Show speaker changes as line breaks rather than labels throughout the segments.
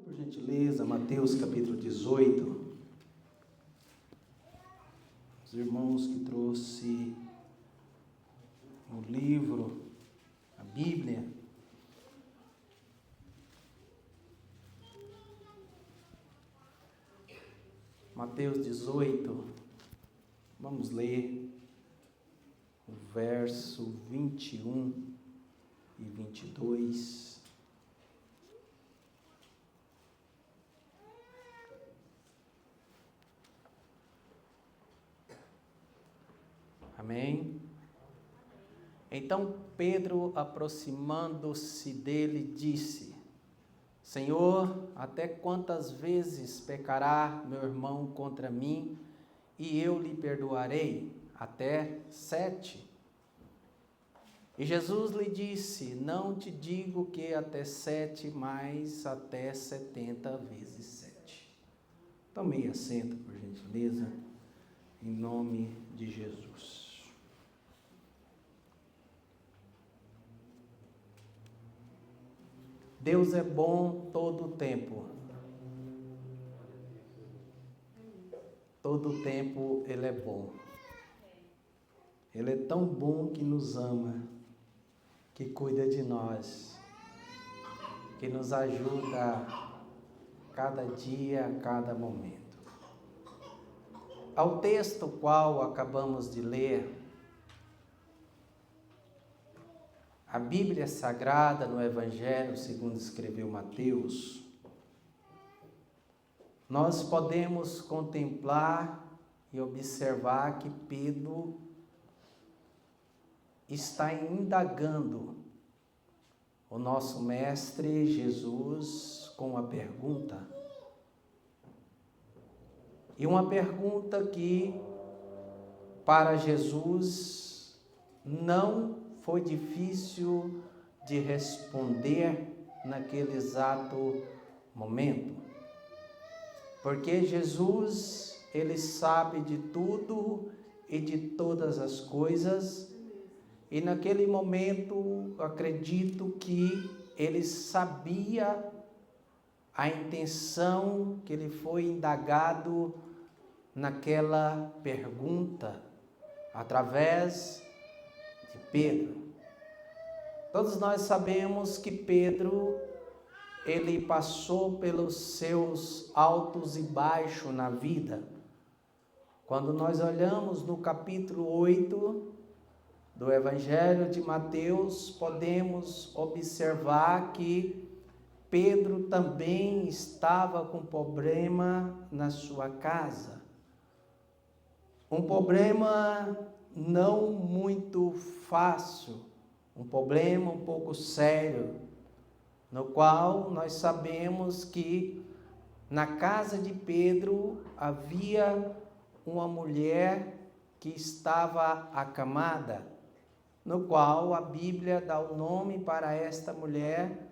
Por gentileza, Mateus capítulo 18. Os irmãos que trouxe o livro, a Bíblia. Mateus 18, vamos ler o verso 21 e 22. Amém? Então Pedro, aproximando-se dele, disse: Senhor, até quantas vezes pecará meu irmão contra mim e eu lhe perdoarei? Até 7? E Jesus lhe disse: Não te digo que até 7, mas até 70 vezes 7. Tomei assento, por gentileza, em nome de Jesus. Deus é bom todo o tempo. Todo o tempo Ele é bom. Ele é tão bom que nos ama, que cuida de nós, que nos ajuda cada dia, a cada momento. Ao texto qual acabamos de ler, a Bíblia Sagrada no Evangelho, segundo escreveu Mateus, nós podemos contemplar e observar que Pedro está indagando o nosso Mestre Jesus com uma pergunta. E uma pergunta que, para Jesus, não foi difícil de responder naquele exato momento. Porque Jesus, Ele sabe de tudo e de todas as coisas, e naquele momento, acredito que Ele sabia a intenção que Ele foi indagado naquela pergunta, através de Pedro. Todos nós sabemos que Pedro, ele passou pelos seus altos e baixos na vida. Quando nós olhamos no capítulo 8 do Evangelho de Mateus, podemos observar que Pedro também estava com problema na sua casa. Um problema não muito fácil, um problema um pouco sério, no qual nós sabemos que na casa de Pedro havia uma mulher que estava acamada, no qual a Bíblia dá o nome para esta mulher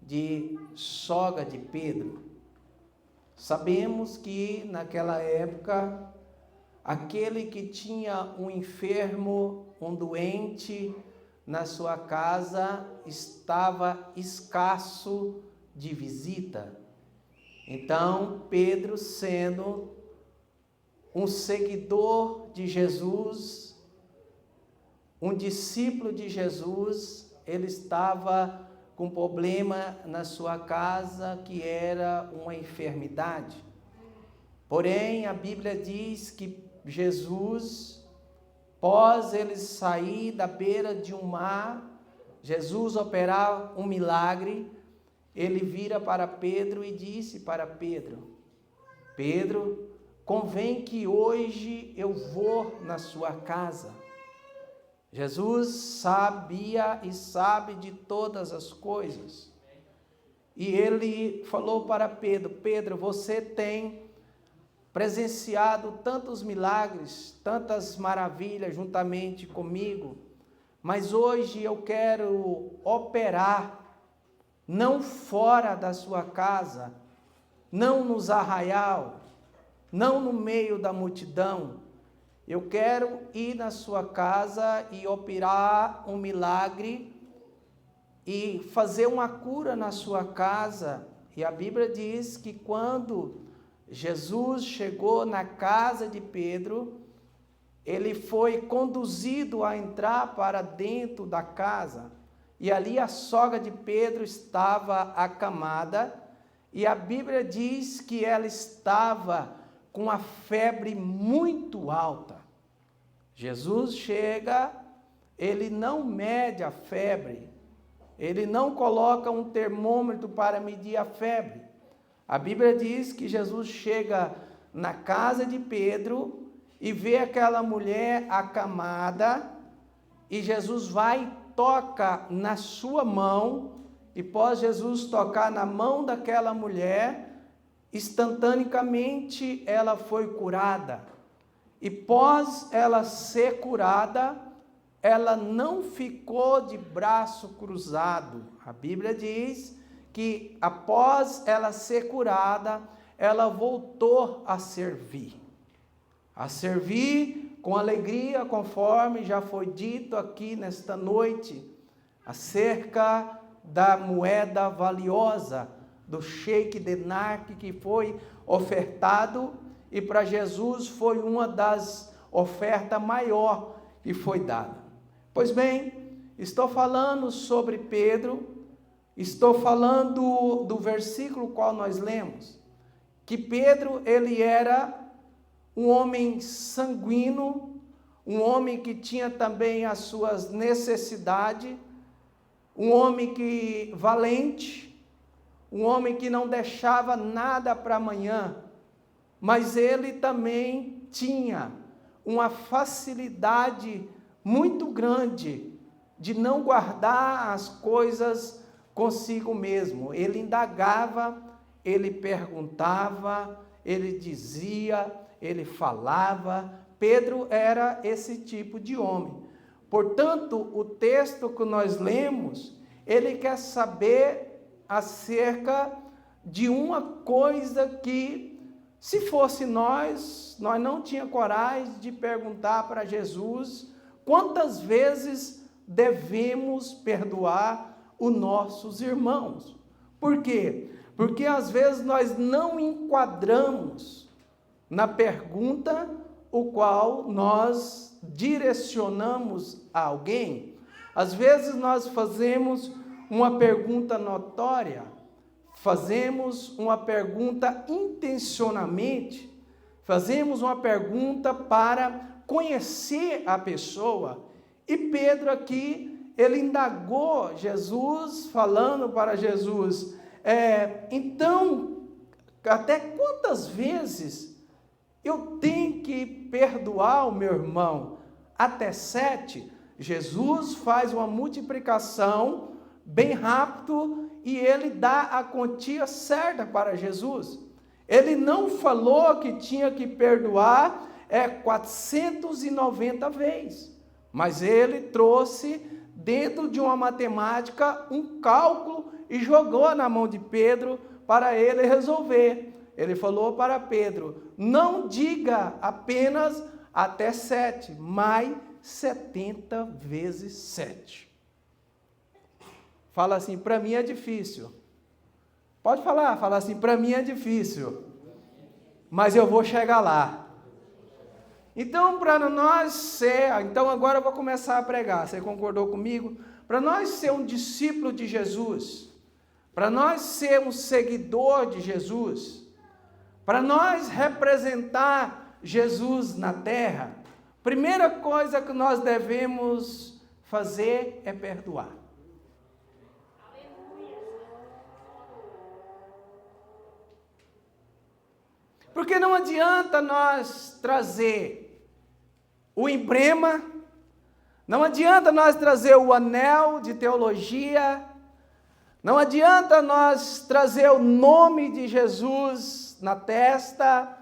de sogra de Pedro. Sabemos que naquela época, aquele que tinha um enfermo, um doente na sua casa, estava escasso de visita. Então, Pedro, sendo um seguidor de Jesus, um discípulo de Jesus, ele estava com problema na sua casa, que era uma enfermidade. Porém, a Bíblia diz que Jesus, após ele sair da beira de um mar, Jesus operar um milagre, ele vira para Pedro e disse para Pedro: Pedro, convém que hoje eu vou na sua casa. Jesus sabia e sabe de todas as coisas. E ele falou para Pedro: Pedro, você tem presenciado tantos milagres, tantas maravilhas juntamente comigo, mas hoje eu quero operar, não fora da sua casa, não nos arraial, não no meio da multidão. Eu quero ir na sua casa e operar um milagre e fazer uma cura na sua casa E a Bíblia diz que quando Jesus chegou na casa de Pedro, ele foi conduzido a entrar para dentro da casa. E ali a sogra de Pedro estava acamada. E a Bíblia diz que ela estava com a febre muito alta. Jesus chega, ele não mede a febre, ele não coloca um termômetro para medir a febre. A Bíblia diz que Jesus chega na casa de Pedro e vê aquela mulher acamada, e Jesus vai e toca na sua mão, e pós Jesus tocar na mão daquela mulher, instantaneamente ela foi curada. E pós ela ser curada, ela não ficou de braço cruzado. A Bíblia diz que após ela ser curada, ela voltou a servir com alegria, conforme já foi dito aqui nesta noite, acerca da moeda valiosa, do sheque denar que foi ofertado, e para Jesus foi uma das ofertas maior que foi dada. Pois bem, estou falando sobre Pedro, estou falando do versículo qual nós lemos, que Pedro, ele era um homem sanguíneo, um homem que tinha também as suas necessidades, um homem que valente, um homem que não deixava nada para amanhã, mas ele também tinha uma facilidade muito grande de não guardar as coisas consigo mesmo. Ele indagava, ele perguntava, ele dizia, ele falava. Pedro era esse tipo de homem. Portanto, o texto que nós lemos, ele quer saber acerca de uma coisa que, se fosse nós não tínhamos coragem de perguntar para Jesus quantas vezes devemos perdoar os nossos irmãos. Por quê? Porque às vezes nós não enquadramos na pergunta o qual nós direcionamos a alguém. Às vezes nós fazemos uma pergunta notória, fazemos uma pergunta intencionalmente, fazemos uma pergunta para conhecer a pessoa. E Pedro aqui, ele indagou Jesus, falando para Jesus, então, até quantas vezes eu tenho que perdoar o meu irmão? Até 7? Jesus faz uma multiplicação bem rápido e ele dá a quantia certa para Jesus. Ele não falou que tinha que perdoar 490 vezes, mas ele trouxe dentro de uma matemática um cálculo e jogou na mão de Pedro para ele resolver. Ele falou para Pedro, não diga apenas até 7, mas 70 vezes 7. Fala assim, para mim é difícil. Pode falar, fala assim, para mim é difícil, mas eu vou chegar lá. Então, para nós ser, então agora eu vou começar a pregar, você concordou comigo? Para nós ser um discípulo de Jesus, para nós ser um seguidor de Jesus, para nós representar Jesus na terra, primeira coisa que nós devemos fazer é perdoar. Porque não adianta nós trazer o emblema, não adianta nós trazer o anel de teologia, não adianta nós trazer o nome de Jesus na testa,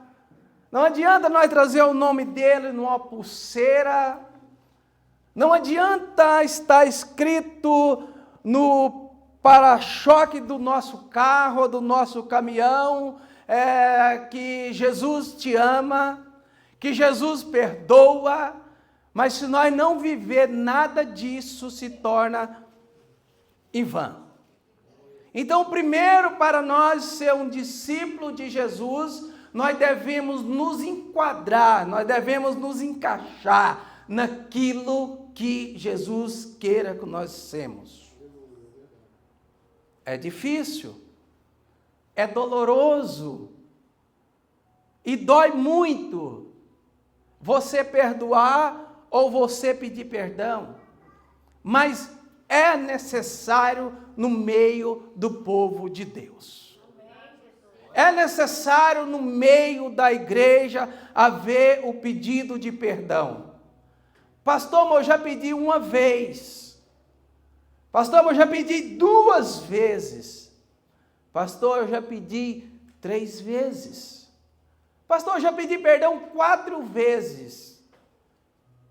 não adianta nós trazer o nome dele numa pulseira, não adianta estar escrito no para-choque do nosso carro, do nosso caminhão, que Jesus te ama, que Jesus perdoa, mas se nós não viver nada disso, se torna em vão. Então, primeiro, para nós ser um discípulo de Jesus, nós devemos nos enquadrar, nós devemos nos encaixar naquilo que Jesus queira que nós sejamos. É difícil, é doloroso e dói muito você perdoar ou você pedir perdão, mas é necessário no meio do povo de Deus. É necessário no meio da igreja haver o pedido de perdão. Pastor, mas eu já pedi uma vez. Pastor, mas eu já pedi 2 vezes. Pastor, eu já pedi 3 vezes. Pastor, eu já pedi perdão 4 vezes.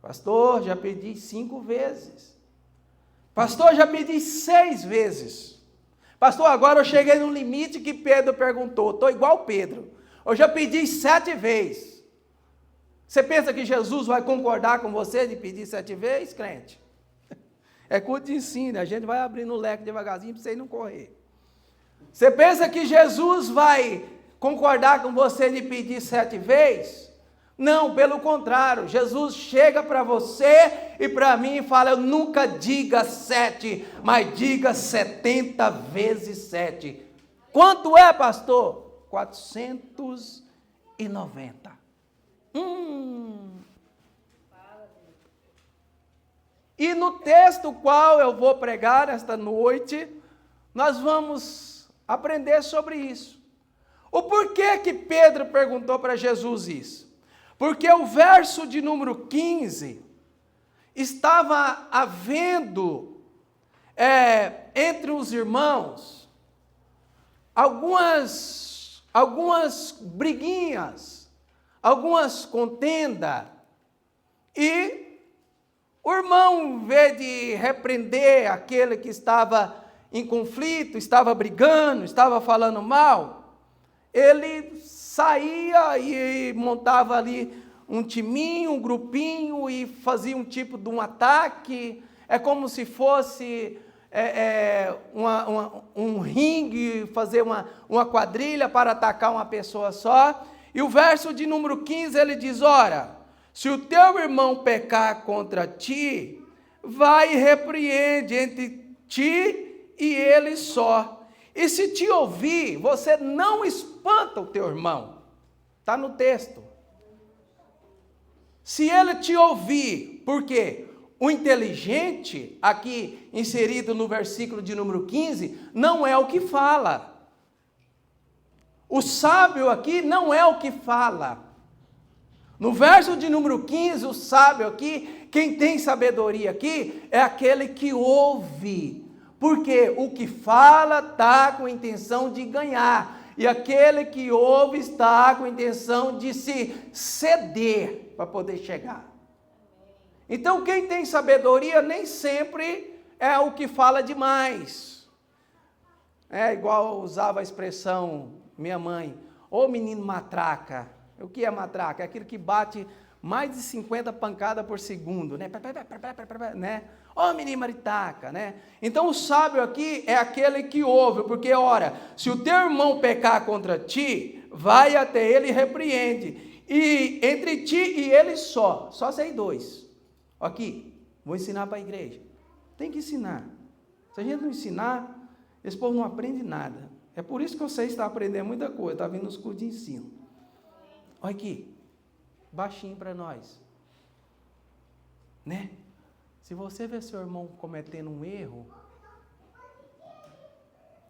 Pastor, já pedi 5 vezes. Pastor, já pedi 6 vezes. Pastor, agora eu cheguei no limite que Pedro perguntou. Estou igual Pedro. Eu já pedi 7 vezes. Você pensa que Jesus vai concordar com você de pedir 7 vezes, crente? É culto de ensino, a gente vai abrindo o leque devagarzinho para você não correr. Você pensa que Jesus vai concordar com você de pedir 7 vezes? Não, pelo contrário, Jesus chega para você e para mim e fala, eu nunca diga 7, mas diga 70 vezes 7. Quanto é, pastor? 490. E no texto qual eu vou pregar esta noite, nós vamos aprender sobre isso. O porquê que Pedro perguntou para Jesus isso? Porque o verso de número 15, estava havendo entre os irmãos algumas briguinhas, algumas contendas, e o irmão, em vez de repreender aquele que estava em conflito, estava brigando, estava falando mal, ele saía e montava ali um timinho, um grupinho e fazia um tipo de um ataque. É como se fosse um ringue, fazer uma quadrilha para atacar uma pessoa só. E o verso de número 15 ele diz, ora, se o teu irmão pecar contra ti, vai e repreende entre ti e ele só. E se te ouvir, você não espanta o teu irmão. Está no texto. Se ele te ouvir, por quê? O inteligente, aqui inserido no versículo de número 15, não é o que fala. O sábio aqui não é o que fala. No verso de número 15, o sábio aqui, quem tem sabedoria aqui, é aquele que ouve. Porque o que fala está com a intenção de ganhar. E aquele que ouve está com a intenção de se ceder para poder chegar. Então quem tem sabedoria nem sempre é o que fala demais. É igual usava a expressão minha mãe, ô menino matraca. O que é matraca? É aquilo que bate mais de 50 pancadas por segundo, né? Ô menino maritaca, né? Então o sábio aqui é aquele que ouve, porque ora, se o teu irmão pecar contra ti, vai até ele e repreende. E entre ti e ele só sei 2. Aqui, vou ensinar para a igreja. Tem que ensinar. Se a gente não ensinar, esse povo não aprende nada. É por isso que você está aprendendo muita coisa, está vindo nos cursos de ensino. Olha aqui, baixinho para nós. Né? Se você vê seu irmão cometendo um erro,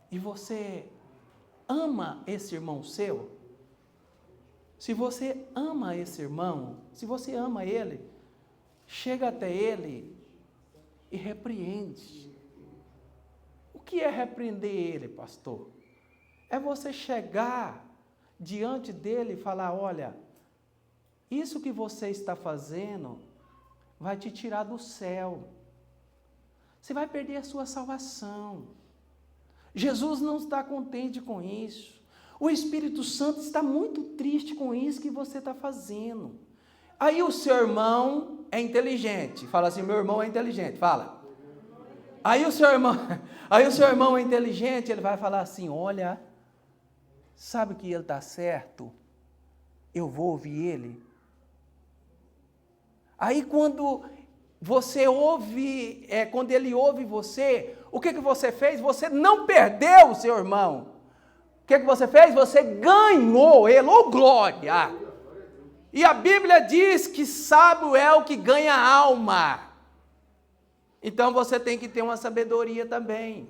e você ama esse irmão seu, se você ama esse irmão, se você ama ele, chega até ele e repreende. O que é repreender ele, pastor? É você chegar diante dele e falar, olha, isso que você está fazendo vai te tirar do céu. Você vai perder a sua salvação. Jesus não está contente com isso. O Espírito Santo está muito triste com isso que você está fazendo. Aí o seu irmão é inteligente. Fala assim, meu irmão é inteligente. Fala. Aí o seu Aí o seu irmão é inteligente, ele vai falar assim, olha, sabe que ele está certo? Eu vou ouvir ele. Aí quando você ouve, quando ele ouve você, o que você fez? Você não perdeu o seu irmão. O que você fez? Você ganhou ele, ô glória! E a Bíblia diz que sábio é o que ganha alma. Então você tem que ter uma sabedoria também.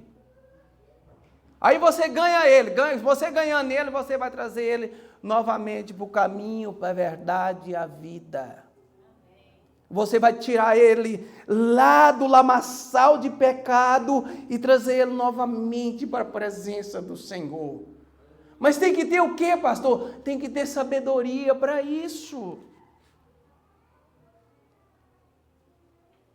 Aí você ganha ele, você ganhando ele, você vai trazer ele novamente para o caminho, para a verdade e a vida. Você vai tirar ele lá do lamaçal de pecado e trazer ele novamente para a presença do Senhor. Mas tem que ter o quê, pastor? Tem que ter sabedoria para isso.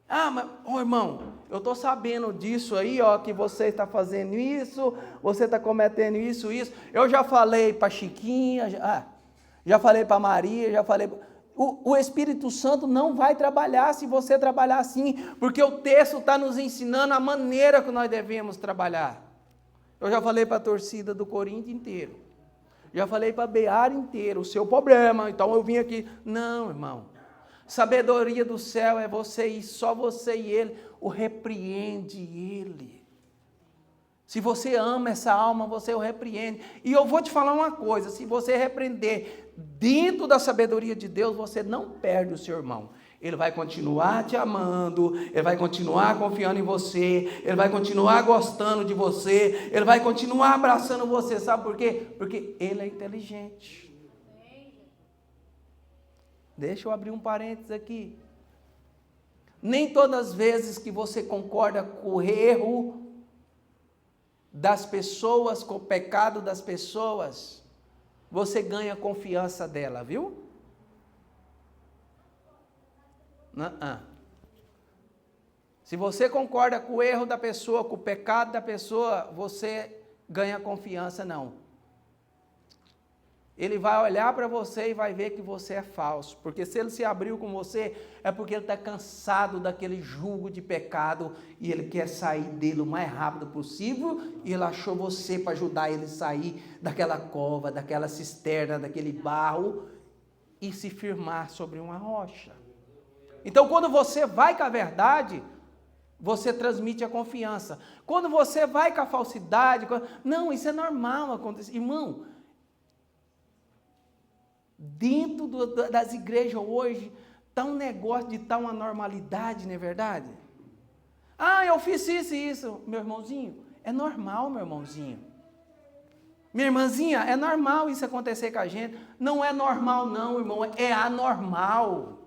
Mas, irmão, eu estou sabendo disso aí, que você está fazendo isso, você está cometendo isso. Eu já falei para Chiquinha, já falei para Maria, já falei... O Espírito Santo não vai trabalhar se você trabalhar assim, porque o texto está nos ensinando a maneira que nós devemos trabalhar. Eu já falei para a torcida do Corinthians inteiro, já falei para a Beara inteiro, o seu problema, então eu vim aqui. Não, irmão, sabedoria do céu é você e só você e ele, repreende ele. Se você ama essa alma, você o repreende. E eu vou te falar uma coisa, se você repreender dentro da sabedoria de Deus, você não perde o seu irmão. Ele vai continuar te amando, ele vai continuar confiando em você, ele vai continuar gostando de você, ele vai continuar abraçando você. Sabe por quê? Porque ele é inteligente. Deixa eu abrir um parênteses aqui. Nem todas as vezes que você concorda com o erro das pessoas, com o pecado das pessoas, você ganha confiança dela, viu? Se você concorda com o erro da pessoa, com o pecado da pessoa, você ganha confiança, não. Ele vai olhar para você e vai ver que você é falso, porque se ele se abriu com você, é porque ele está cansado daquele jugo de pecado, e ele quer sair dele o mais rápido possível, e ele achou você para ajudar ele a sair daquela cova, daquela cisterna, daquele barro, e se firmar sobre uma rocha. Então, quando você vai com a verdade, você transmite a confiança. Quando você vai com a falsidade, não, isso é normal acontecer. Irmão, dentro das igrejas hoje, está um negócio de estar uma normalidade, não é verdade? Eu fiz isso e isso. Meu irmãozinho, é normal, meu irmãozinho. Minha irmãzinha, é normal isso acontecer com a gente. Não é normal não, irmão, é anormal.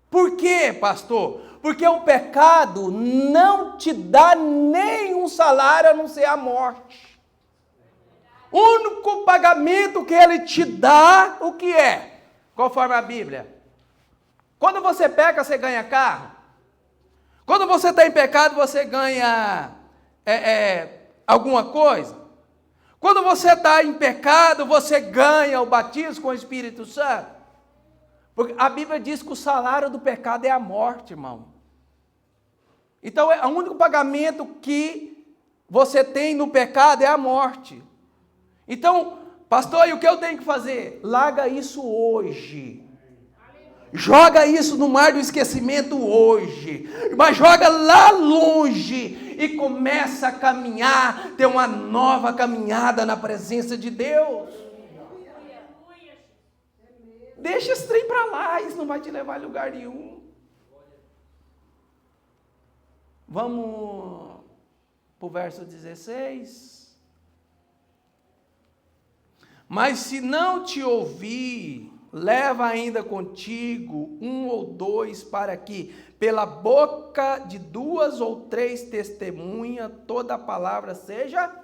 Por quê, pastor? Porque o pecado não te dá nenhum salário a não ser a morte. O único pagamento que ele te dá, o que é? Conforme a Bíblia. Quando você peca, você ganha carro. Quando você está em pecado, você ganha alguma coisa. Quando você está em pecado, você ganha o batismo com o Espírito Santo. Porque a Bíblia diz que o salário do pecado é a morte, irmão. Então, o único pagamento que você tem no pecado é a morte. Então, pastor, e o que eu tenho que fazer? Larga isso hoje. Joga isso no mar do esquecimento hoje. Mas joga lá longe e começa a caminhar, ter uma nova caminhada na presença de Deus. Deixa esse trem para lá, isso não vai te levar a lugar nenhum. Vamos para o verso 16. Mas se não te ouvir, leva ainda contigo 1 ou 2 para que, pela boca de 2 ou 3 testemunhas, toda palavra seja.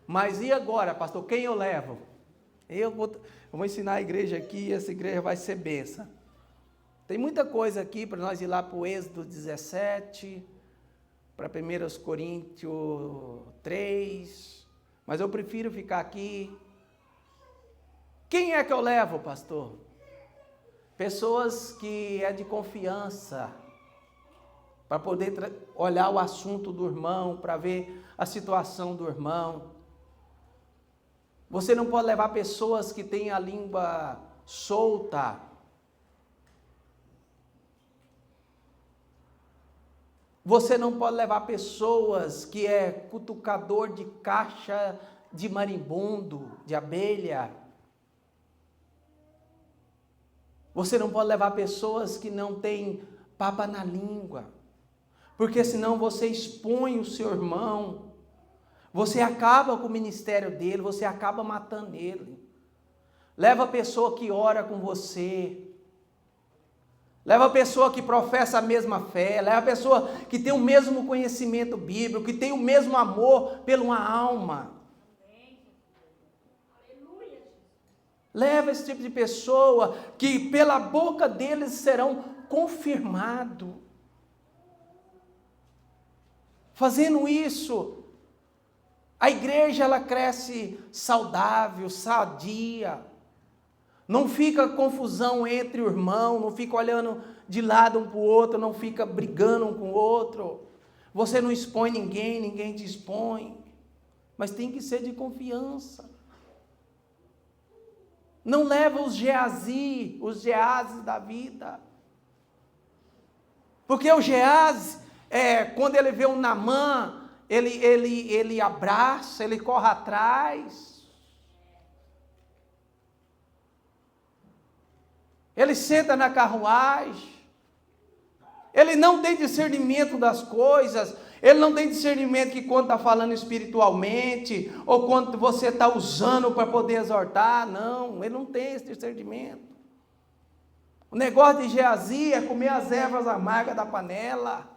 Mas e agora, pastor, quem eu levo? Eu vou ensinar a igreja aqui, e essa igreja vai ser bênção. Tem muita coisa aqui para nós ir lá para o Êxodo 17, para 1 Coríntios 3, mas eu prefiro ficar aqui. Quem é que eu levo, pastor? Pessoas que é de confiança, para poder olhar o assunto do irmão, para ver a situação do irmão. Você não pode levar pessoas que têm a língua solta. Você não pode levar pessoas que é cutucador de caixa de marimbondo, de abelha. Você não pode levar pessoas que não têm papa na língua, porque senão você expõe o seu irmão, você acaba com o ministério dele, você acaba matando ele. Leva a pessoa que ora com você, leva a pessoa que professa a mesma fé, leva a pessoa que tem o mesmo conhecimento bíblico, que tem o mesmo amor pela uma alma. Leva esse tipo de pessoa que pela boca deles serão confirmados. Fazendo isso, a igreja ela cresce saudável, sadia. Não fica confusão entre o irmão, não fica olhando de lado um para o outro, não fica brigando um com o outro. Você não expõe ninguém, ninguém te expõe. Mas tem que ser de confiança. Não leva os Geazes da vida. Porque o Geazi, quando ele vê o Naamã, ele abraça, ele corre atrás. Ele senta na carruagem. Ele não tem discernimento das coisas. Ele não tem discernimento que quando está falando espiritualmente, ou quando você está usando para poder exortar, não, ele não tem esse discernimento. O negócio de Geazi é comer as ervas amargas da panela.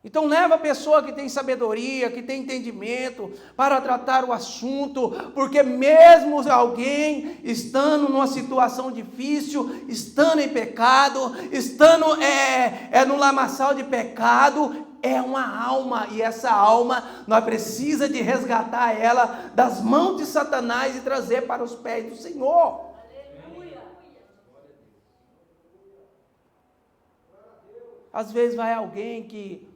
Então leva a pessoa que tem sabedoria, que tem entendimento, para tratar o assunto, porque mesmo alguém estando numa situação difícil, estando em pecado, estando no lamaçal de pecado, é uma alma, e essa alma, nós precisamos de resgatar ela das mãos de Satanás e trazer para os pés do Senhor. Aleluia. Às vezes vai alguém que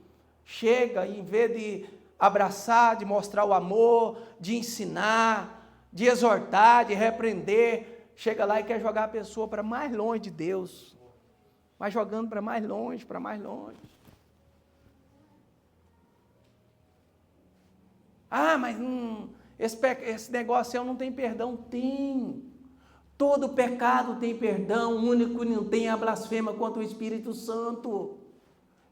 chega e em vez de abraçar, de mostrar o amor, de ensinar, de exortar, de repreender, chega lá e quer jogar a pessoa para mais longe de Deus. Vai jogando para mais longe, para mais longe. Ah, mas esse negócio aí não tem perdão. Tem. Todo pecado tem perdão, o único que não tem é a blasfêmia contra o Espírito Santo.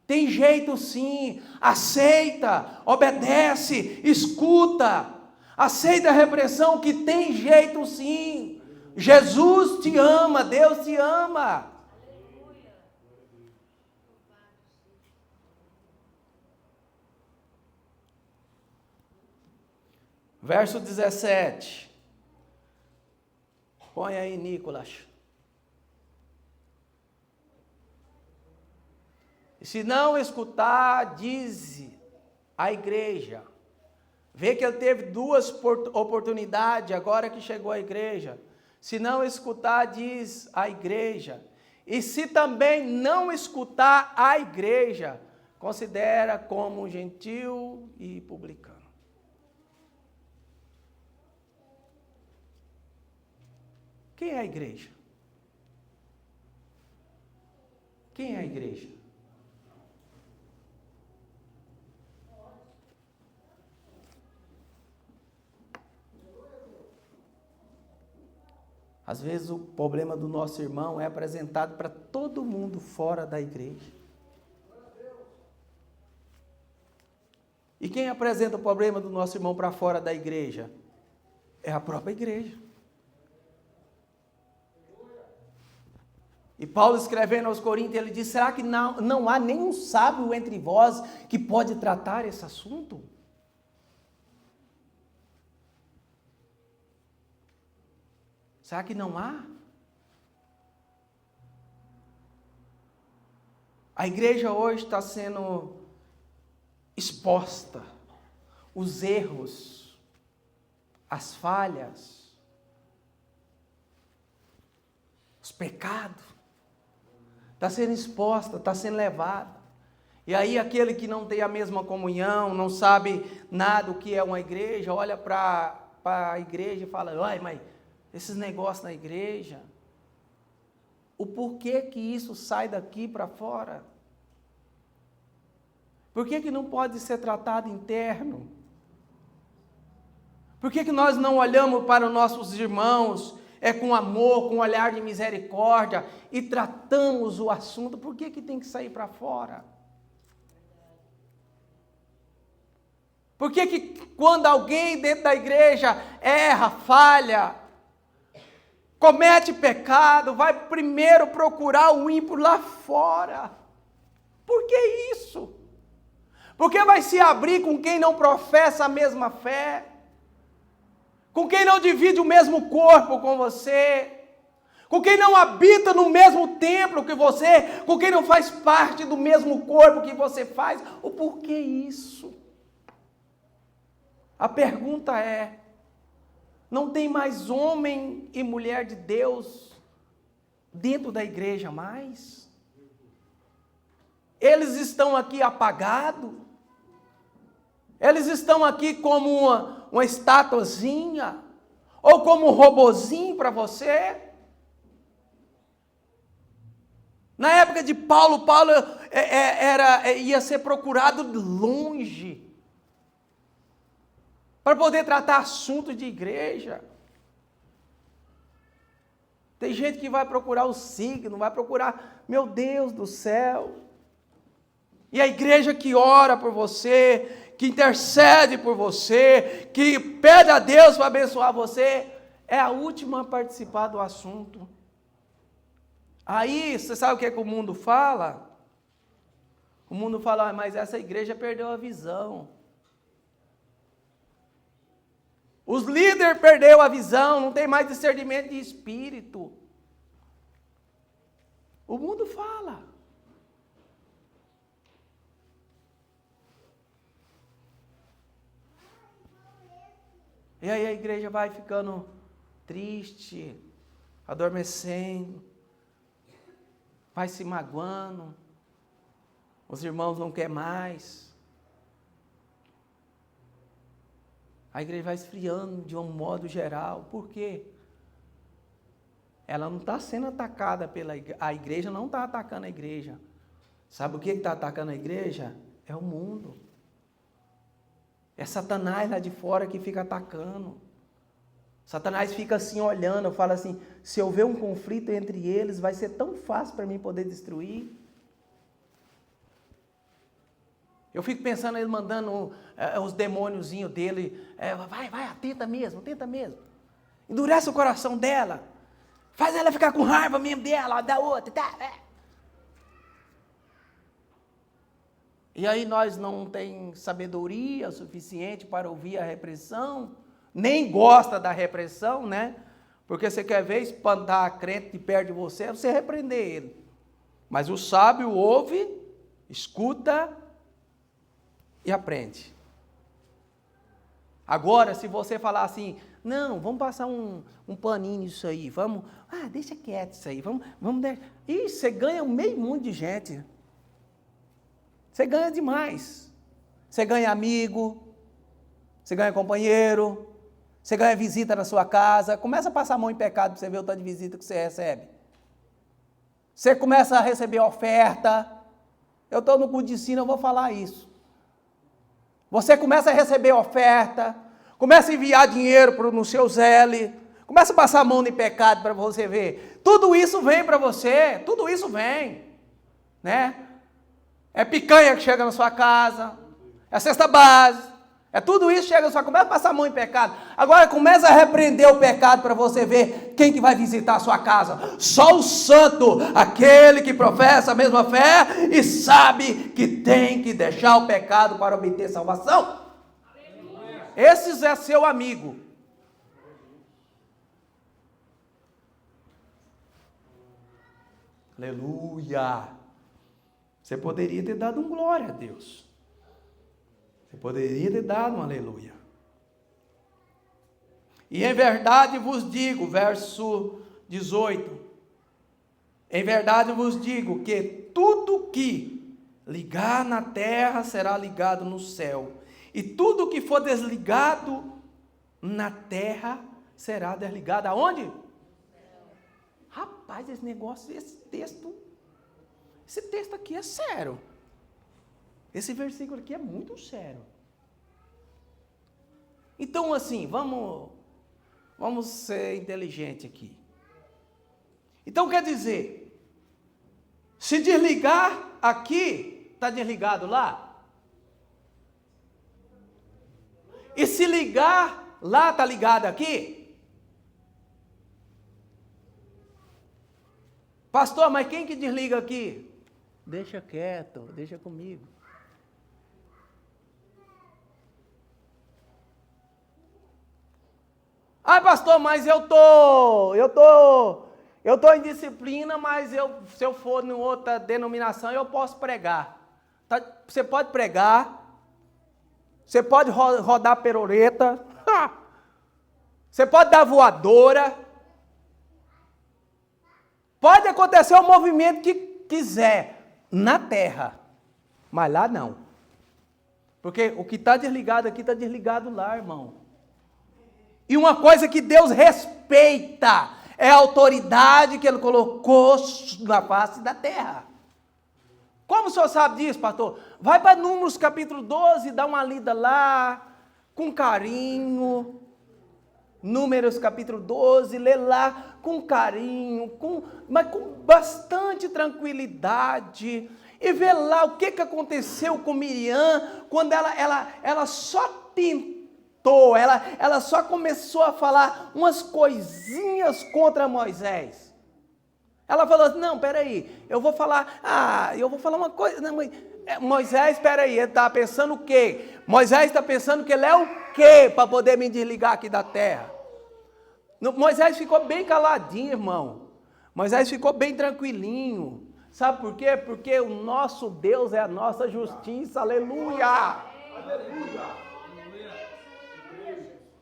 Tem jeito sim, aceita, obedece, escuta, aceita a repreensão que tem jeito sim. Jesus te ama, Deus te ama. Verso 17. Põe aí, Nicolas. Se não escutar, diz a igreja. Vê que ele teve duas oportunidades agora que chegou à igreja. Se não escutar, diz a igreja. E se também não escutar a igreja, considera como gentil e publicano. Quem é a igreja? Quem é a igreja? Às vezes o problema do nosso irmão é apresentado para todo mundo fora da igreja. E quem apresenta o problema do nosso irmão para fora da igreja? É a própria igreja. E Paulo escrevendo aos Coríntios, ele diz, será que não há nenhum sábio entre vós que pode tratar esse assunto? Será que não há? A igreja hoje está sendo exposta, os erros, as falhas, os pecados. Está sendo exposta, está sendo levada. E aí aquele que não tem a mesma comunhão, não sabe nada do que é uma igreja, olha para a igreja e fala, ai, mas esses negócios na igreja, o porquê que isso sai daqui para fora? Por que não pode ser tratado interno? Por que nós não olhamos para os nossos irmãos com amor, com um olhar de misericórdia e tratamos o assunto? Por que tem que sair para fora? Por que quando alguém dentro da igreja erra, falha, comete pecado, vai primeiro procurar o ímpio lá fora? Por que isso? Porque vai se abrir com quem não professa a mesma fé, com quem não divide o mesmo corpo com você, com quem não habita no mesmo templo que você, com quem não faz parte do mesmo corpo que você faz. O porquê isso? A pergunta é, não tem mais homem e mulher de Deus dentro da igreja mais? Eles estão aqui apagados? Eles estão aqui como uma estatuazinha? Ou como um robozinho para você? Na época de Paulo ia ser procurado de longe para poder tratar assuntos de igreja. Tem gente que vai procurar o signo, vai procurar, meu Deus do céu. E a igreja que ora por você, que intercede por você, que pede a Deus para abençoar você, é a última a participar do assunto. Aí, você sabe o que o mundo fala? O mundo fala, mas essa igreja perdeu a visão. Os líderes perderam a visão, não tem mais discernimento de espírito. O mundo fala. E aí a igreja vai ficando triste, adormecendo, vai se magoando, os irmãos não querem mais. A igreja vai esfriando de um modo geral. Por quê? Ela não está sendo atacada pela igreja. A igreja não está atacando a igreja. Sabe o que está atacando a igreja? É o mundo. É Satanás lá de fora que fica atacando. Satanás fica assim olhando, fala assim, se houver um conflito entre eles, vai ser tão fácil para mim poder destruir. Eu fico pensando ele mandando os demôniozinhos dele, vai, tenta mesmo. Endurece o coração dela. Faz ela ficar com raiva mesmo dela, da outra. E aí nós não tem sabedoria suficiente para ouvir a repreensão, nem gosta da repreensão, né? Porque você quer ver espantar a crente de perto de você, você repreender ele. Mas o sábio ouve, escuta e aprende. Agora, se você falar assim, não, vamos passar um paninho nisso aí, deixa quieto isso aí, vamos deixar. Ih, você ganha meio mundo de gente. Você ganha demais. Você ganha amigo, você ganha companheiro, você ganha visita na sua casa. Começa a passar a mão em pecado para você ver o tanto de visita que você recebe. Você começa a receber oferta. Eu estou no culto de ensino, eu vou falar isso. Você começa a receber oferta, começa a enviar dinheiro no seu Zelle, começa a passar a mão em pecado para você ver. Tudo isso vem para você, tudo isso vem, né? É picanha que chega na sua casa, é cesta básica, é tudo isso que chega na sua casa. Começa a passar a mão em pecado. Agora começa a repreender o pecado para você ver quem que vai visitar a sua casa. Só o santo, aquele que professa a mesma fé e sabe que tem que deixar o pecado para obter salvação. Aleluia. Esse é seu amigo. Aleluia. Você poderia ter dado um glória a Deus. Você poderia ter dado um aleluia. E em verdade vos digo, verso 18, Em verdade eu vos digo que tudo que ligar na terra será ligado no céu, e tudo que for desligado na terra será desligado aonde? Rapaz, esse negócio, esse texto aqui é sério. Esse versículo aqui é muito sério. Então, assim, vamos ser inteligentes aqui. Então, quer dizer, se desligar aqui, está desligado lá? E se ligar lá, está ligado aqui? Pastor, mas quem que desliga aqui? Deixa quieto, deixa comigo. Ah, pastor, mas eu tô em disciplina, mas se eu for em outra denominação, eu posso pregar. Tá? Você pode pregar, você pode rodar peroreta, você pode dar voadora, pode acontecer o movimento que quiser na terra, mas lá não. Porque o que está desligado aqui está desligado lá, irmão. E uma coisa que Deus respeita é a autoridade que Ele colocou na face da terra. Como o senhor sabe disso, pastor? Vai para Números capítulo 12, dá uma lida lá, com carinho. Números capítulo 12, lê lá com carinho, mas com bastante tranquilidade. E vê lá o que aconteceu com Miriam, quando ela só tentou. Ela só começou a falar umas coisinhas contra Moisés. Ela falou assim, não, peraí, eu vou falar uma coisa. Não, Moisés, peraí, ele está pensando o quê? Moisés está pensando que ele é o quê para poder me desligar aqui da terra? Moisés ficou bem caladinho, irmão. Moisés ficou bem tranquilinho. Sabe por quê? Porque o nosso Deus é a nossa justiça, aleluia! Aleluia!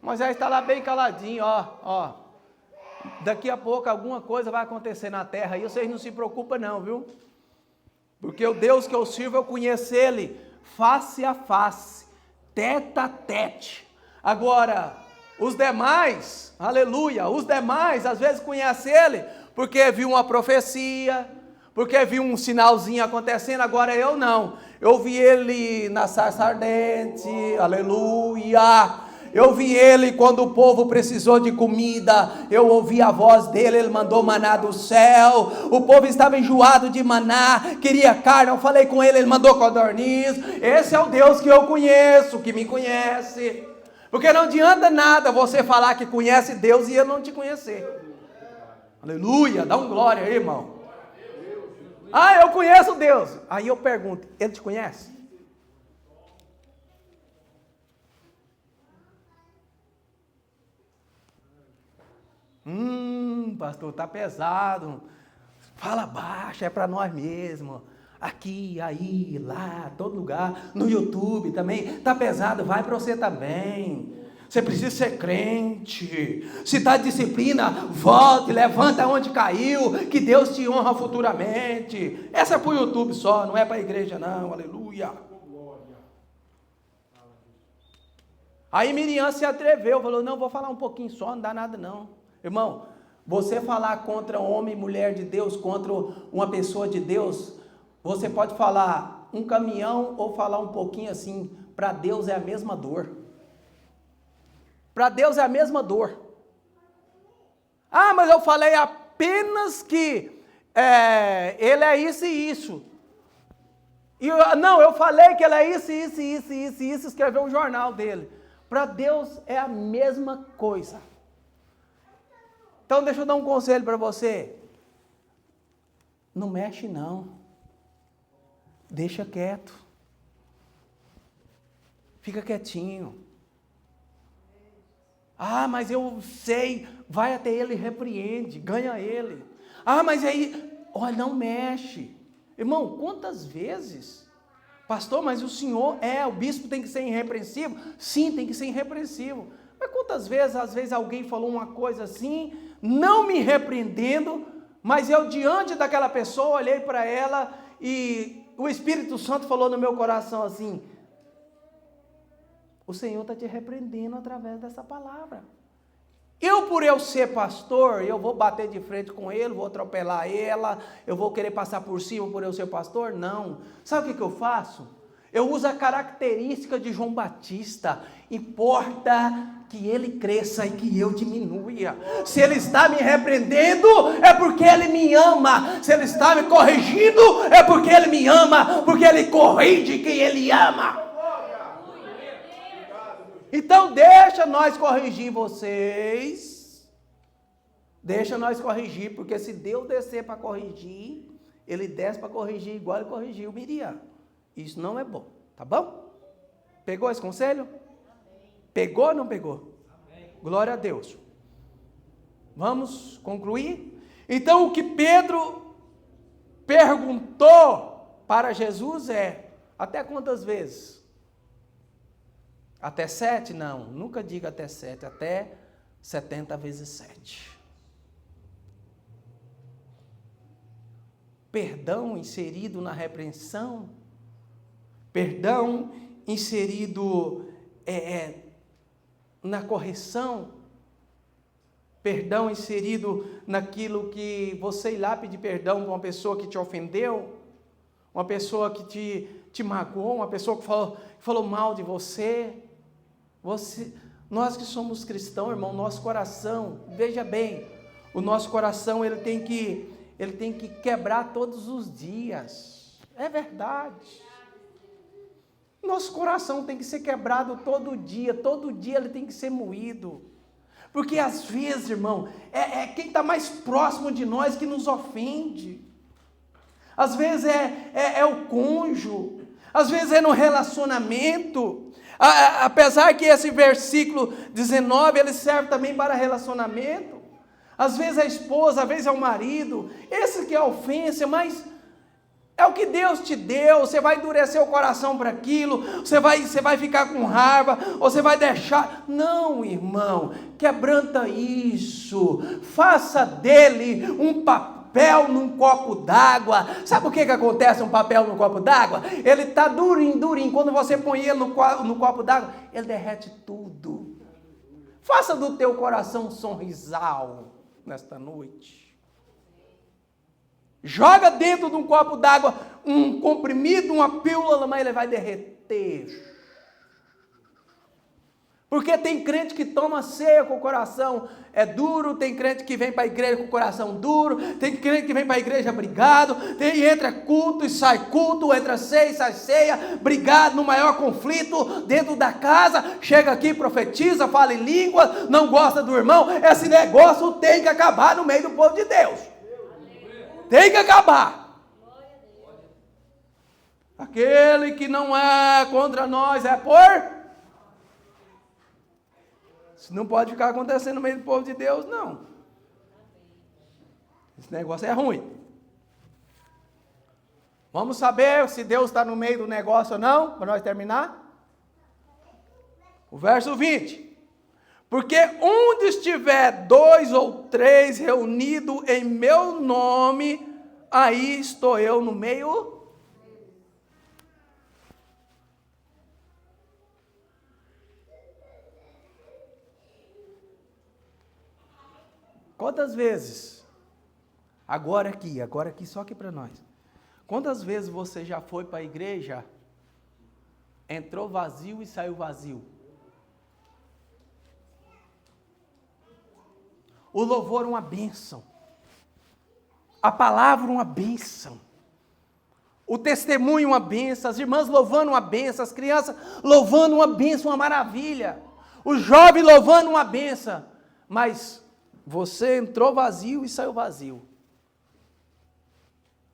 Moisés está lá bem caladinho, ó. Daqui a pouco alguma coisa vai acontecer na terra, e vocês não se preocupam não, viu? Porque o Deus que eu sirvo, eu conheço Ele face a face, tete a tete. Agora, os demais, aleluia, os demais às vezes conhecem Ele, porque viu uma profecia, porque viu um sinalzinho acontecendo, agora eu não. Eu vi Ele na sarça ardente, aleluia. Eu vi Ele quando o povo precisou de comida, eu ouvi a voz dele, Ele mandou maná do céu, o povo estava enjoado de maná, queria carne, eu falei com Ele mandou codorniz. Esse é o Deus que eu conheço, que me conhece, porque não adianta nada você falar que conhece Deus e Ele não te conhecer. Aleluia, dá um glória aí, irmão. Ah, eu conheço Deus. Aí eu pergunto, Ele te conhece? Pastor, está pesado. Fala baixo, é para nós mesmos. Aqui, aí, lá, todo lugar. No YouTube também. Está pesado, vai para você também. Você precisa ser crente. Se está de disciplina, volte, levanta onde caiu, que Deus te honra futuramente. Essa é para o YouTube só, não é para a igreja não, aleluia. Aí Miriam se atreveu, falou, não, vou falar um pouquinho só, não dá nada não. Irmão, você falar contra um homem e mulher de Deus, contra uma pessoa de Deus, você pode falar um caminhão ou falar um pouquinho assim, para Deus é a mesma dor. Para Deus é a mesma dor. Ah, mas eu falei apenas que ele é isso e isso. Não, eu falei que ele é isso, escreveu o jornal dele. Para Deus é a mesma coisa. Então deixa eu dar um conselho para você. Não mexe não. Deixa quieto. Fica quietinho. Ah, mas eu sei. Vai até ele e repreende. Ganha ele. Ah, mas aí... Olha, não mexe. Irmão, quantas vezes... Pastor, mas o senhor o bispo tem que ser irrepreensível? Sim, tem que ser irrepreensível. Mas quantas vezes, às vezes alguém falou uma coisa assim, não me repreendendo, Mas eu, diante daquela pessoa, olhei para ela e o Espírito Santo falou no meu coração assim: o Senhor está te repreendendo através dessa palavra. Por eu ser pastor, eu vou bater de frente com ele, vou atropelar ela, eu vou querer passar por cima por eu ser pastor? Não. Sabe o que eu faço? Eu uso a característica de João Batista. Importa que ele cresça e que eu diminua. Se ele está me repreendendo, é porque ele me ama. Se ele está me corrigindo, é porque ele me ama. Porque ele corrige quem ele ama. Então deixa nós corrigir vocês. Deixa nós corrigir, porque se Deus descer para corrigir, ele desce para corrigir igual ele corrigiu Miriam. Isso não é bom, tá bom? Pegou esse conselho? Amém. Pegou ou não pegou? Amém. Glória a Deus. Vamos concluir? Então o que Pedro perguntou para Jesus é: até quantas vezes? Até 7? Não, nunca diga até 7, até 70 vezes 7. Perdão inserido na repreensão, perdão inserido na correção, perdão inserido naquilo que você ir lá pedir perdão para uma pessoa que te ofendeu, uma pessoa que te magoou, uma pessoa que falou mal de você. Nós que somos cristãos, irmão, nosso coração, veja bem, o nosso coração ele tem que quebrar todos os dias. É verdade. Nosso coração tem que ser quebrado todo dia ele tem que ser moído. Porque às vezes, irmão, é quem está mais próximo de nós que nos ofende. Às vezes é o cônjuge, às vezes é no relacionamento. Apesar que esse versículo 19, ele serve também para relacionamento. Às vezes é a esposa, às vezes é o marido. Esse que é a ofensa, mas é o que Deus te deu. Você vai endurecer o coração para aquilo, você vai ficar com raiva, ou você vai deixar. Não, irmão, quebranta isso. Faça dele um papel num copo d'água. Sabe o que acontece um papel num copo d'água? Ele está durinho. Quando você põe ele no copo d'água, ele derrete tudo. Faça do teu coração um sorrisal nesta noite. Joga dentro de um copo d'água um comprimido, uma pílula, mas ele vai derreter. Porque tem crente que toma ceia com o coração duro, tem crente que vem para a igreja com o coração duro, tem crente que vem para a igreja brigado, entra culto e sai culto, entra ceia e sai ceia, brigado no maior conflito dentro da casa, chega aqui, profetiza, fala em língua, não gosta do irmão. Esse negócio tem que acabar no meio do povo de Deus. Tem que acabar. Aquele que não é contra nós é por... Isso não pode ficar acontecendo no meio do povo de Deus, não. Esse negócio é ruim. Vamos saber se Deus está no meio do negócio ou não, para nós terminar? O verso 20. Porque onde estiver 2 ou 3 reunidos em meu nome, aí estou eu no meio. Quantas vezes, agora aqui, só aqui para nós. Quantas vezes você já foi para a igreja, entrou vazio e saiu vazio? O louvor uma bênção. A palavra uma bênção. O testemunho uma bênção. As irmãs louvando uma bênção. As crianças louvando uma bênção, uma maravilha. O jovem louvando uma bênção. Mas você entrou vazio e saiu vazio.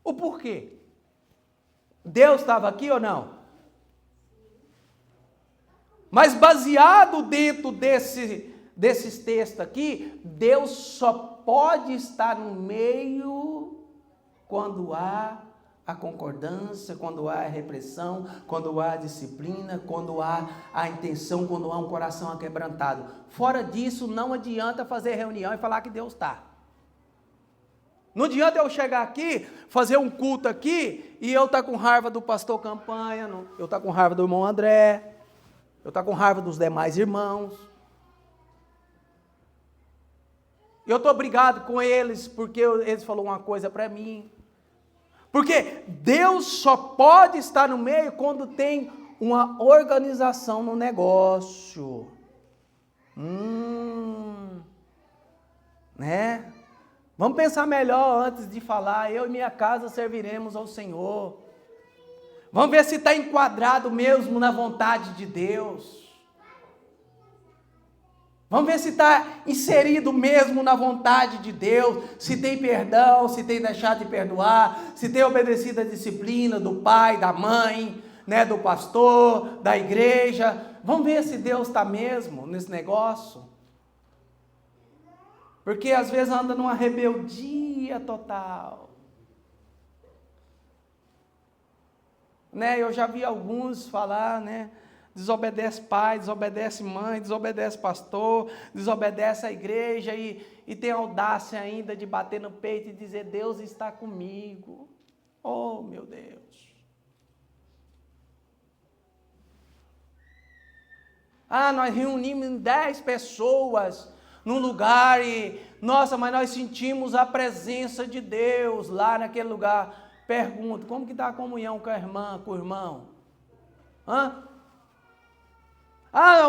O porquê? Deus estava aqui ou não? Mas baseado dentro desses textos aqui, Deus só pode estar no meio quando há a concordância, quando há a repressão, quando há a disciplina, quando há a intenção, quando há um coração aquebrantado. Fora disso, não adianta fazer reunião e falar que Deus está. Não adianta eu chegar aqui, fazer um culto aqui, e eu estar com raiva do pastor Campanha, eu estar com raiva do irmão André, eu estar com raiva dos demais irmãos. Eu estou brigado com eles porque eles falaram uma coisa para mim. Porque Deus só pode estar no meio quando tem uma organização no negócio. Né? Vamos pensar melhor antes de falar, eu e minha casa serviremos ao Senhor. Vamos ver se está enquadrado mesmo na vontade de Deus. Vamos ver se está inserido mesmo na vontade de Deus, se tem perdão, se tem deixado de perdoar, se tem obedecido a disciplina do pai, da mãe, né, do pastor, da igreja. Vamos ver se Deus está mesmo nesse negócio. Porque às vezes anda numa rebeldia total. Né, eu já vi alguns falar, né? Desobedece pai, desobedece mãe, desobedece pastor, desobedece a igreja e tem audácia ainda de bater no peito e dizer, Deus está comigo. Oh, meu Deus. Nós reunimos 10 pessoas num lugar e, nossa, mas nós sentimos a presença de Deus lá naquele lugar. Pergunto, como que está a comunhão com a irmã, com o irmão?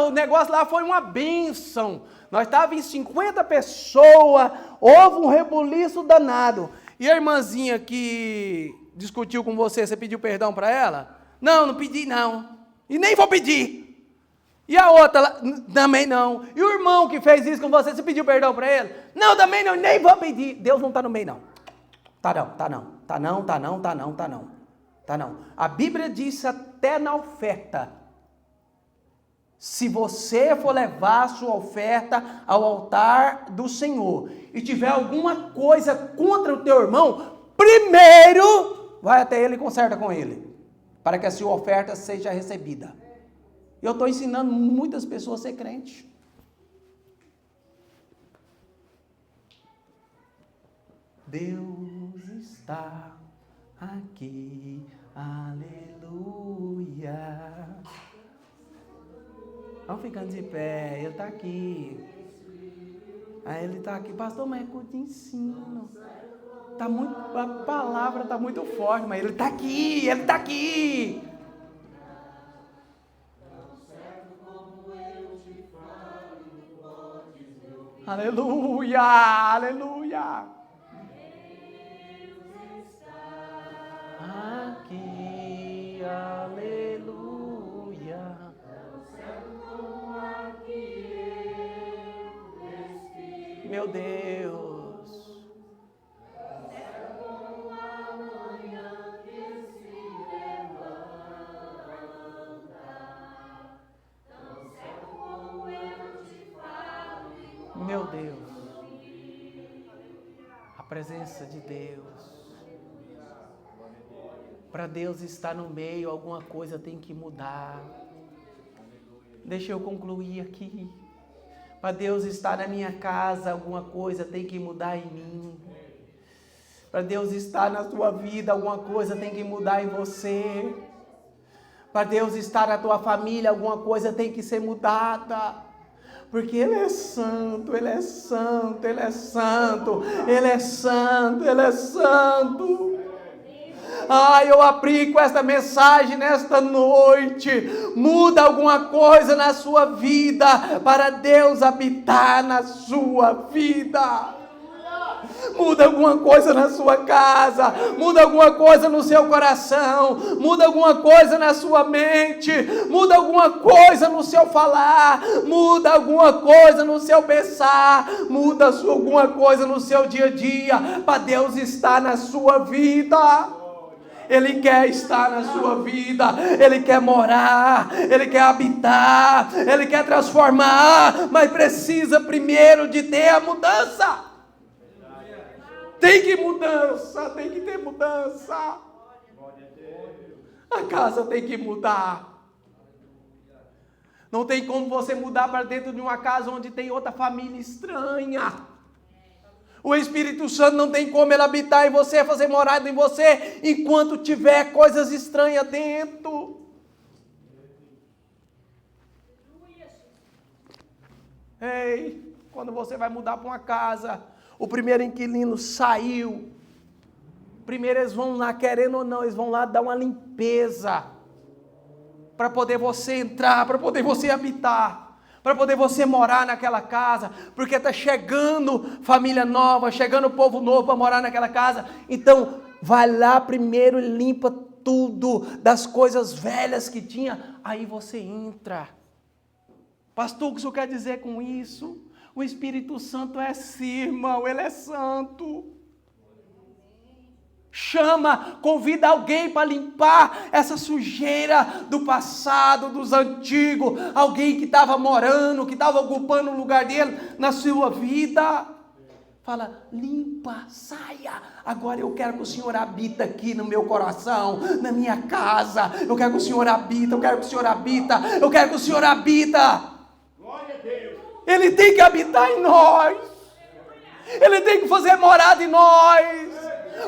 O negócio lá foi uma bênção. Nós estávamos em 50 pessoas, houve um rebuliço danado. E a irmãzinha que discutiu com você pediu perdão para ela? Não pedi não. E nem vou pedir. E a outra, também não. E o irmão que fez isso com você pediu perdão para ele? Não, também não, nem vou pedir. Deus não está no meio não. Tá não. A Bíblia diz até na oferta. Se você for levar a sua oferta ao altar do Senhor e tiver alguma coisa contra o teu irmão, primeiro vai até ele e conserta com ele, para que a sua oferta seja recebida. Eu estou ensinando muitas pessoas a ser crente. Deus está aqui, aleluia. Vamos ficando de pé, ele está aqui. Aí ele está aqui, pastor, mas é culto de ensino. A palavra está muito forte, mas ele está aqui, ele está aqui. Aleluia, aleluia. Aqui, aleluia. Meu Deus. Meu Deus. A presença de Deus. Para Deus estar no meio, alguma coisa tem que mudar. Deixa eu concluir aqui. Para Deus estar na minha casa, alguma coisa tem que mudar em mim. Para Deus estar na tua vida, alguma coisa tem que mudar em você. Para Deus estar na tua família, alguma coisa tem que ser mudada. Porque Ele é santo, Ele é santo, Ele é santo, Ele é santo, Ele é santo. Eu aplico esta mensagem nesta noite. Muda alguma coisa na sua vida para Deus habitar na sua vida. Muda alguma coisa na sua casa, muda alguma coisa no seu coração, muda alguma coisa na sua mente, muda alguma coisa no seu falar, muda alguma coisa no seu pensar, muda alguma coisa no seu dia a dia, para Deus estar na sua vida. Ele quer estar na sua vida, Ele quer morar, Ele quer habitar, Ele quer transformar, mas precisa primeiro de ter a mudança. Tem que mudança, tem que ter mudança. A casa tem que mudar. Não tem como você mudar para dentro de uma casa onde tem outra família estranha. O Espírito Santo não tem como ele habitar em você, fazer morada em você, enquanto tiver coisas estranhas dentro. Ei, quando você vai mudar para uma casa, o primeiro inquilino saiu. Primeiro eles vão lá, querendo ou não, eles vão lá dar uma limpeza. Para poder você entrar, para poder você habitar. Para poder você morar naquela casa, porque está chegando família nova, chegando povo novo para morar naquela casa. Então, vai lá primeiro e limpa tudo das coisas velhas que tinha, aí você entra. Pastor, o que o senhor quer dizer com isso? O Espírito Santo é assim, irmão, ele é santo. Chama, convida alguém para limpar essa sujeira do passado, dos antigos, alguém que estava morando, que estava ocupando o lugar dele na sua vida. Fala, limpa, saia. Agora eu quero que o Senhor habita aqui no meu coração, na minha casa. Eu quero que o Senhor habita, eu quero que o Senhor habita, eu quero que o Senhor habita. Glória a Deus. Ele tem que habitar em nós. Ele tem que fazer morada em nós.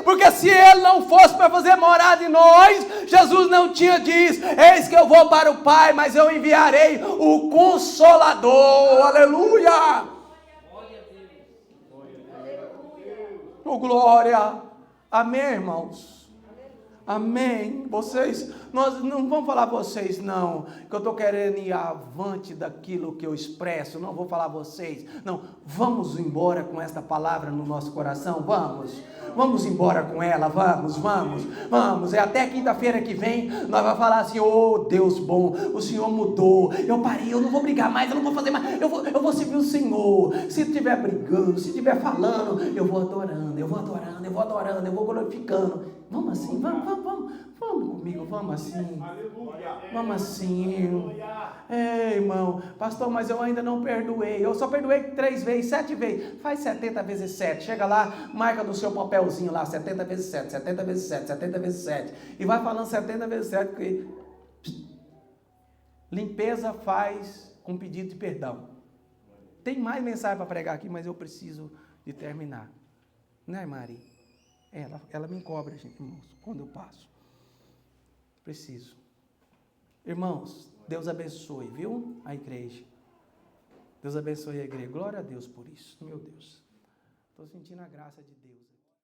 Porque se ele não fosse para fazer morada em nós, Jesus não tinha dito, eis que eu vou para o Pai, mas eu enviarei o Consolador, aleluia, oh glória, amém irmãos, amém, vocês, nós não vamos falar vocês não, que eu estou querendo ir avante daquilo que eu expresso, não vou falar vocês, não, vamos embora com esta palavra no nosso coração, vamos embora com ela, vamos, é até quinta-feira que vem, nós vamos falar assim, oh Deus bom, o Senhor mudou, eu parei, eu não vou brigar mais, eu não vou fazer mais, eu vou servir o Senhor, se estiver brigando, se estiver falando, eu vou adorando, eu vou glorificando, vamos assim, vamos comigo, vamos assim, ei irmão, pastor, mas eu ainda não perdoei, eu só perdoei 3 vezes, 7 vezes, faz 70 vezes 7, chega lá, marca no seu papelzinho lá, 70 vezes 7, 70 vezes 7, 70 vezes 7, e vai falando 70 vezes 7, porque limpeza faz com pedido de perdão. Tem mais mensagem para pregar aqui, mas eu preciso de terminar, né Mari? Ela me cobra, gente, irmãos, quando eu passo. Preciso. Irmãos, Deus abençoe, viu? A igreja. Deus abençoe a igreja. Glória a Deus por isso, meu Deus. Estou sentindo a graça de Deus.